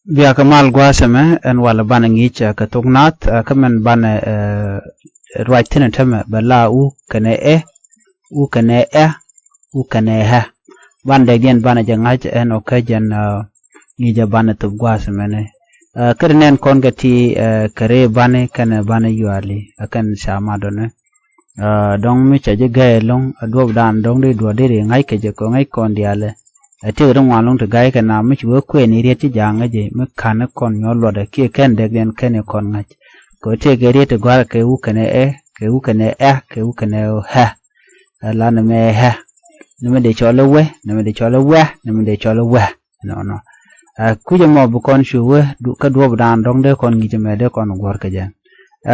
Via kamal gwasame en wala bana ngicha katugnat kamen bana right tin tama bala u kane u kane u kane ha ban de gen bana jangaj en okajan ngija bana tub gwasame ne kernen kongati kare bane kana bana yuali akan sama done dong mi chaje gaelong adob dan dong de do de ngai ke je ko ngai kon diale te rong walong te gai kana mi chwe kwe ni re ti janga je mi kana kon nyolo de ki ken de gen ken kon ngach ko te ge re te gwar ke u kane ke u kane ke u kane ha la na me ha ne me de cholo we ne me de cholo we ne me de cholo we no ku je mo bu kon shu we du ka do dan dong de kon ngi je me de kon gwar ke je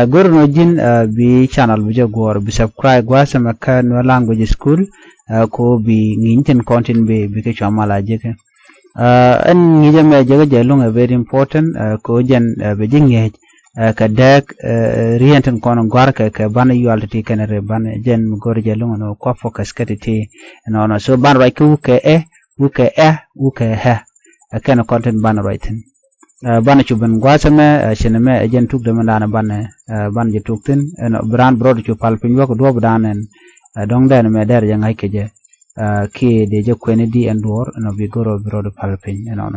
gor no jin bi channel bu je gor bi subscribe gwa sama ka no language school ko bi nginten content be ke chamala je ke an ngije me je je lunga very important ko jen be jinge ka dak rienten kon gwar ka ban yualti ken re ban jen gor je lunga no ko focus katiti no so ban right ku ke u ke ha ken content ban right ban chuban gwasame shineme jen tuk de mandana ban je tuktin brand broad chu palpin ko do banen dong den me der jang hay keje ki de je kweni di endor no bi goro broad palpin no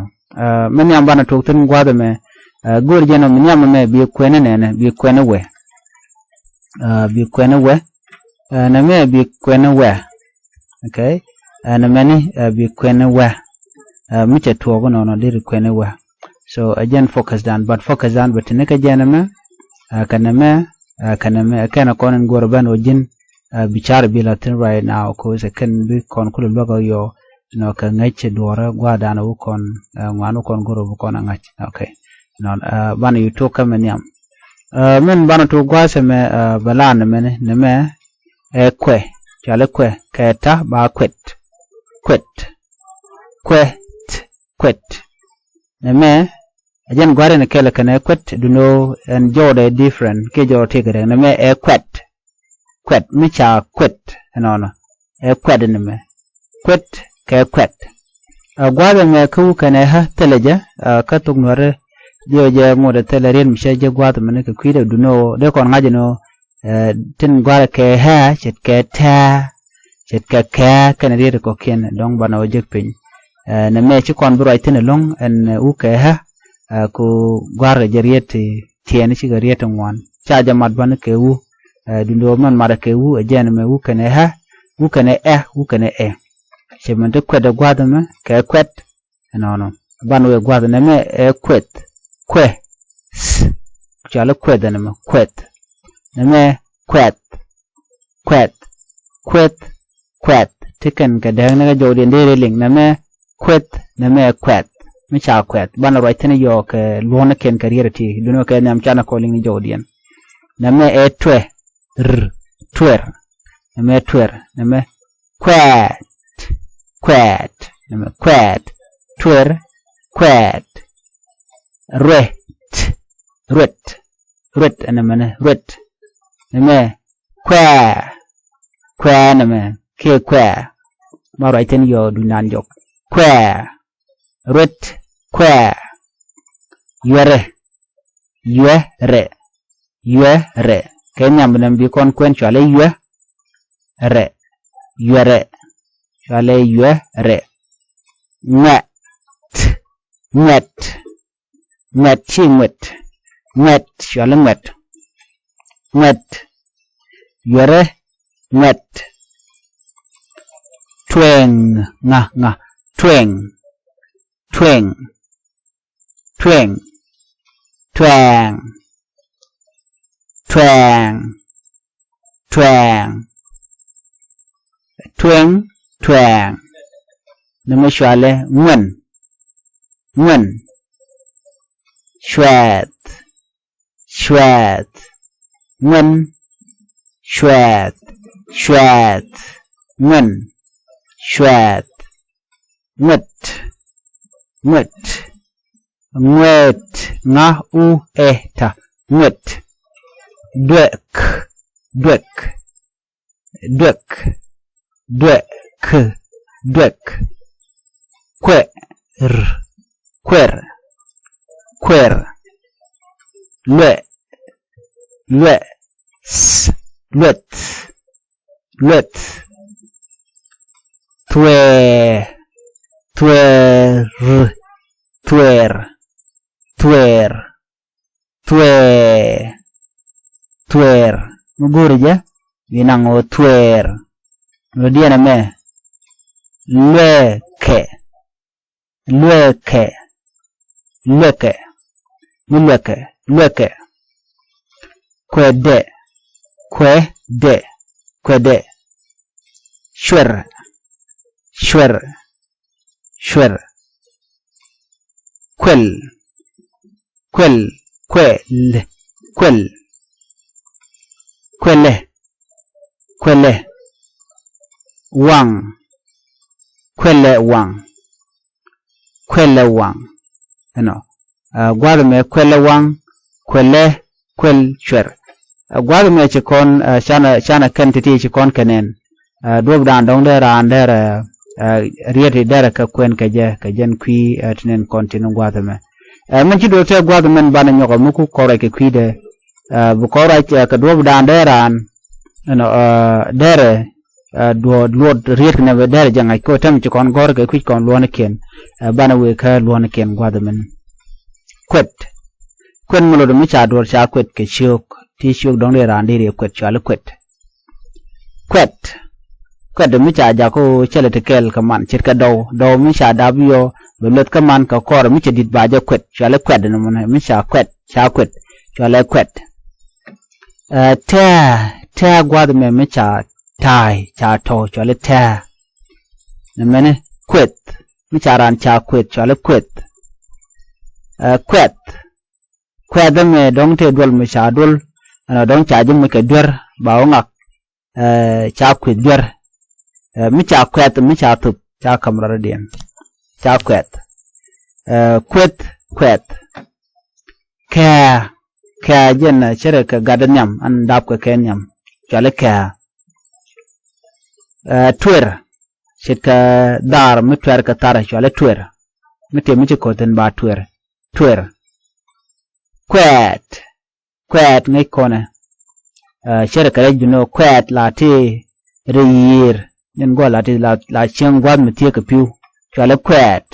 men yam ban tuktin gwadame gor jeno men yam me bi kweni ne bi kweni we na me bi kweni we okay na meni bi kweni we mi che tuogo no dir kweni we so again focus down but nika janama kaname kana konen gorban ojin bichar bilatin right now ko se kan bi kon kul logo yo no ka ngache dora gwada na ukon nganu kon goro bu kon ngache okay non ban you to come nyam men ban to gwase me balan men ne me kwe chale kwe keta ba kwet ne me ajan gware ne kele kana kwet do know and jode different ke jo tigre ne me kwet mi cha kwet no kwet ne me kwet ke kwet gware me ku kana ha teleje ka tugnore je mo de telerin mi je gwade me ke kwide do know de kon ngaje no tin gware ke ha chet ke ta chet ke ka kana re ko ken dong bana o jekpin ne me chi kon bro itin long en u ke ha ko gwar jariete tiene ci gariete ngwan cha jamat ban ke wu dundo man mara ke wu jen me wu kane ha wu kane che man de kweda gwada me ke kwet no ban we gwada ne me kwet kwe cha la kweda ne me kwet ne me kwet tiken ka de ne jo de ling ne me kwet mi cha kwet ban right ne yo ke lona ken career ti duno ke nam chana calling jodian na me twer na me kwet na me twer kwet ret na me ret na me kwa na me ke kwa ma right ne yo dunan jok kwa ret kwa yere kenya mnam bi kon kwen chale yere net chimwet chale yere tweng nga tweng neme shwale ngwen shwet ngwen shwet ngwen shwet ngwet nga u eta ngwet dwek kwer quer lue lue luet luet tuer tuer tuer tuer tuer tuer mugurja winango tuer lodiana me lueke lueke lueke lueke lueke quede quede quede shwer shwer shwer quel quel quel quel quelle quelle wang quelle wang quelle wang guarda me quelle wang quelle quel shwer guarda me chikon shana kentiti chikon kenen dog dan dong der ander rieti der ka kwen ka jen kwi tinen kontinu guarda me men ci do te guarda men bana nyoko muku kore ke kwi de bu kore ka dog dan der an der do lord riet ne be der jangai ko tam chikon gor ke kwi kon lone ken bana we ka lone ken guarda men kwet kwen mulo do mi cha do cha kwet ke shuk ti shuk dong der an dire kwet cha le kwet kwet kwet do mi cha ja ko chele te kel ka man chit ka do mi cha da bio be let ka man ka kor mi cha dit ba ja kwet cha le kwet no mon mi cha kwet cha le kwet ta gwa de me mi cha tai cha to cha le ta ne mene kwet mi cha ran cha kwet cha le kwet kwet kwet de me dong te dol mi cha dol dong cha jim mi ka dwer ba ngak cha kwet dwer mi cha kwet mi cha tup cha kamra dien cha kwet kwet ka jen chere ka gadanyam an dap ka kenyam chale ka twer chit ka dar mi twer ka tar chale twer mi te mi ko ten ba twer kwet ngai kone chere ka juno kwet la ti riyir nen go la ti la cheng gwad mi tie ka piu chale kwet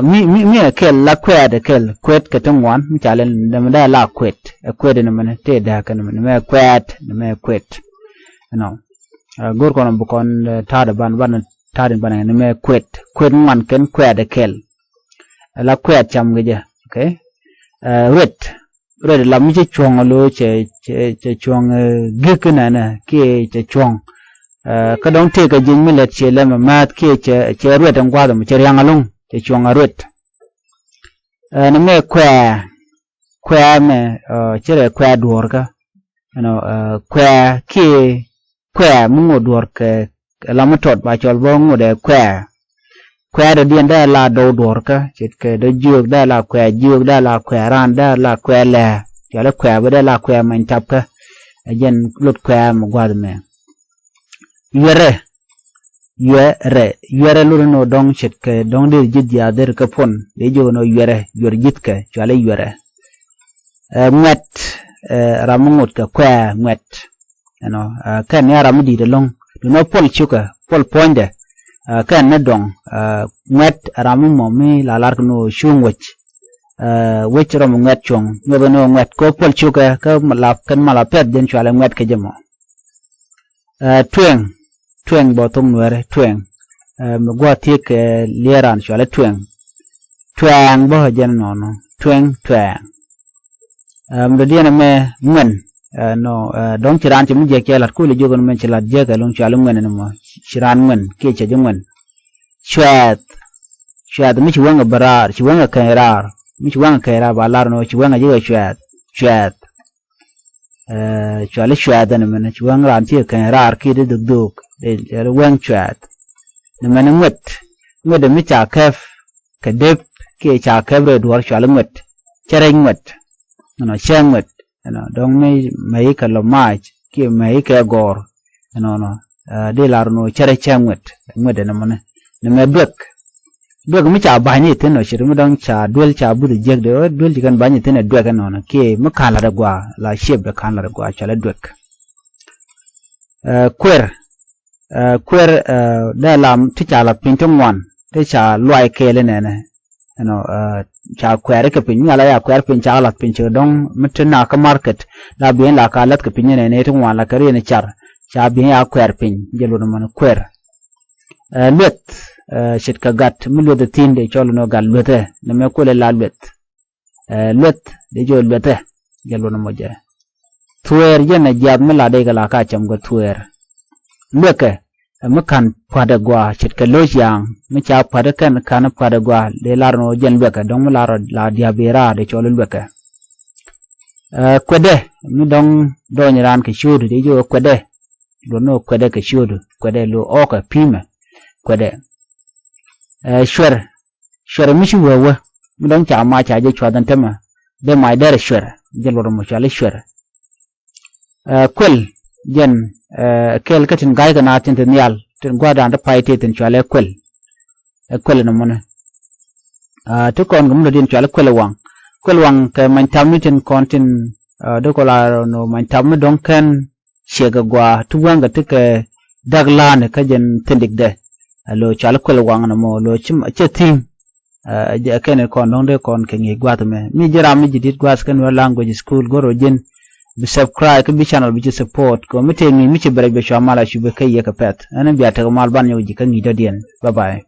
mi kel la kwet ka tungwan mi chale ne da la kwet ne mane te da ka ne me kwet gor kono bu kon ta da ban ne me kwet man ken kwet de kel la kwet cham ge okay ret la mi che chong lo che chong gik na ke che chong ka dong te ka jing mi let che le ma ke che ret ang kwa da che yang alung che chong ret ne me kwa me che re kwa duor ka kwa ke kwa mu duor ke la ma tot ba chol bo ngo de kwa de dien da la do duor ka chit ke de jug da la kwa ran da la kwa le ya la kwa ba da la kwa man tap ka jen lut kwa mu gwa me yere lu no dong chit ke dong de jid ya der ka pon de jo no yor jit ke chale yere ngat ramungut ka kwa ngat kan ya ramu di de long do no pol chuka pol ponde kan na dong ngat ramu mo mi la lar no shungwech wech ramu ngat chong no no ngat ko pol chuka ka malap kan malapet den chale ngat ke jamo tweng bo tung nuere tweng gwa tik lieran chale tweng bo jen no tweng mdo diana me ngwen dong chiran chim je ke lat ku le jogon men chilat je ka long chale ngwen no chiran ngwen ke che ngwen chwat mi chiwanga barar chiwanga kairar mi chiwanga kairar balar no chiwanga je chwat chwat ne men chiwanga ran che kairar ki de duk de wang chwat ne men ngwet mi cha kef ka dep ke cha kef re duar chale ngwet chere ngwet chemwet dong mai ka lo mach ki mai ka gor de lar no chere chemwet ngwet ne me bek dwek mi cha ba ni tin no shir mi dong cha duel cha bu de jeg de duel jigan ba ni tin dwek no na ke mi kala da gwa la shep da kan la gwa cha la dwek kwer da lam ti cha la pin tong wan te cha loi ke le ne ne no cha kwer ke pin ala ya kwer pin cha la pin che dong mi tin na ka market la bien la ka lat ke pin ne ne tong wan la ka re ne char cha bien ya kwer pin jelo no man kwer let shit ka gat mi lo de tin de cholo no gal lete ne me ko le la let de jo lete jelo no moje tuer je na jab mi la de la ka cham go tuer leke mi kan pada gwa shit ka lo yang mi cha pada kan pada gwa de la no jen leke dong mi la diabera de cholo leke kwede mi dong do nyiran ke shudu de jo kwede lo no kwede ke shudu kwede lo o ka pime kwede shwer mi shu wewe mi dong cha ma cha je chwa dan tema de mai der shwer je lo mo cha le shwer kwel jen kel katin gai na tin tin yal tin gwa dan da pai te tin chwa le kwel no mon to kon gum lo din chwa le kwel wang ke man tam mi tin kon tin do ko la no man tam mi dong ken shega gwa tu wanga tike dagla ne ka jen tindik de lo chala kwel wang na mo lo chim che tim je ken kon dong de kon ke ngi gwa to me mi jira mi jidit gwa sken wa language school goro jen bi subscribe bi channel bi support ko mi te mi ci brek be shamala shu be kay ka pet ana biya ta mal ban yoji kan ni dodien bye bye